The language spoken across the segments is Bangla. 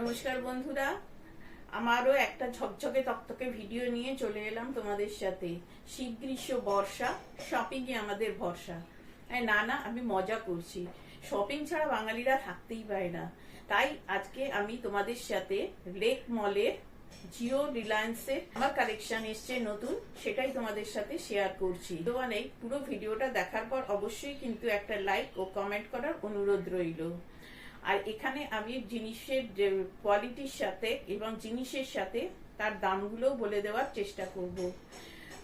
নমস্কার বন্ধুরা, আমারও একটা ঝকঝকে তকতকে ভিডিও নিয়ে চলে এলাম তোমাদের সাথে। শীত গ্রীষ্ম বর্ষা, শপিং এ আমাদের ভরসা। না, আমি মজা করছি। শপিং ছাড়া বাঙালিরা থাকতেই পারে না। তাই আজকে আমি তোমাদের সাথে লেক মলের জিও রিলায়েন্সের আমার কালেকশন এসছে নতুন, সেটাই তোমাদের সাথে শেয়ার করছি। তো পুরো ভিডিওটা দেখার পর অবশ্যই কিন্তু একটা লাইক ও কমেন্ট করার অনুরোধ রইল। আর এখানে আমি জিনিসের কোয়ালিটির সাথে এবং জিনিসের সাথে তার দামগুলো বলে দেওয়ার চেষ্টা করব।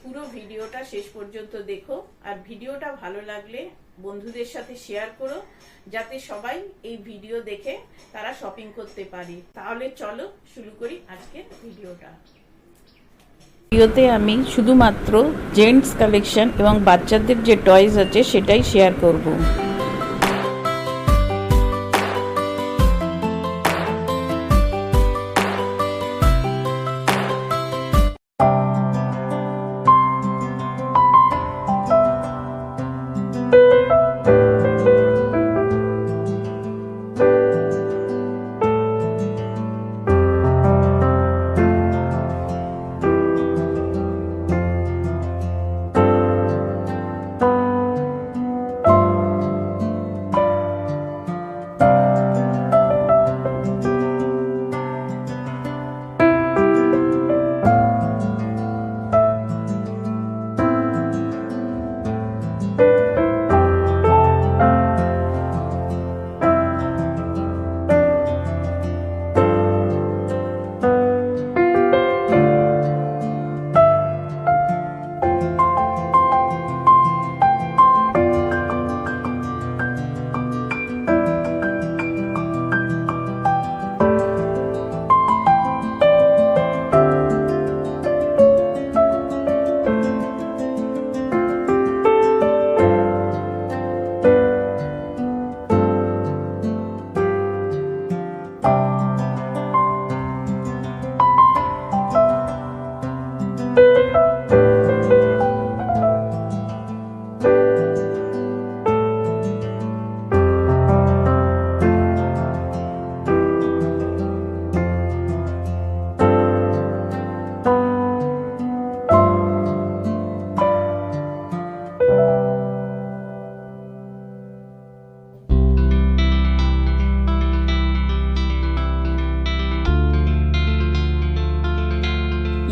পুরো ভিডিওটা শেষ পর্যন্ত দেখো, আর ভিডিওটা ভালো লাগলে বন্ধুদের সাথে শেয়ার করো, যাতে সবাই এই ভিডিও দেখে তারা শপিং করতে পারে। তাহলে চলো শুরু করি আজকের ভিডিওটা। ভিডিওতে আমি শুধুমাত্র জেন্টস কালেকশন এবং বাচ্চাদের যে টয়স আছে সেটাই শেয়ার করব।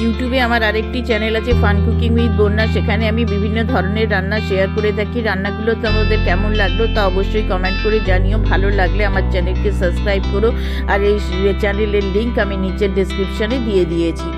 ইউটিউবে আমার আরেকটি চ্যানেল আছে, ফান কুকিং উইথ বন্যা। সেখানে আমি বিভিন্ন ধরনের রান্না শেয়ার করে থাকি। রান্নাগুলো তোমাদের কেমন লাগলো তা অবশ্যই কমেন্ট করে জানিও। ভালো লাগলে আমার চ্যানেলকে সাবস্ক্রাইব করো, আর এই চ্যানেলের লিঙ্ক আমি নিচের ডেসক্রিপশনে দিয়ে দিয়েছি।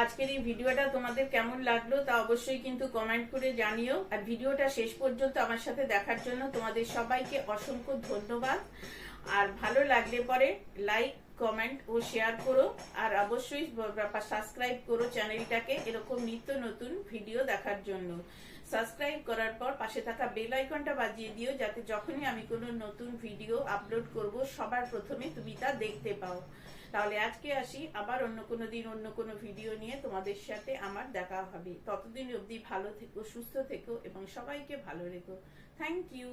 আজকের এই ভিডিওটা তোমাদের কেমন লাগলো তা অবশ্যই কিন্তু কমেন্ট করে জানিও। আর ভিডিওটা শেষ পর্যন্ত আমার সাথে দেখার জন্য তোমাদের সবাইকে অসংখ্য ধন্যবাদ। আর ভালো লাগলে পরে লাইক, কমেন্ট ও শেয়ার করো। আর অবশ্যই সাবস্ক্রাইব করো চ্যানেলটাকে এরকম নিত্য নতুন ভিডিও দেখার জন্য। সাবস্ক্রাইব করার পর পাশে থাকা বেল আইকনটা বাজিয়ে দিও, যাতে যখনই আমি কোনো নতুন ভিডিও আপলোড করব সবার প্রথমে তুমি তা দেখতে পাও। তাহলে আজকে আসি, আবার অন্য কোনো দিন অন্য কোনো ভিডিও নিয়ে তোমাদের সাথে আমার দেখা হবে। ততদিন অবধি ভালো থেকো, সুস্থ থেকো এবং সবাইকে ভালো রেখো। Thank you.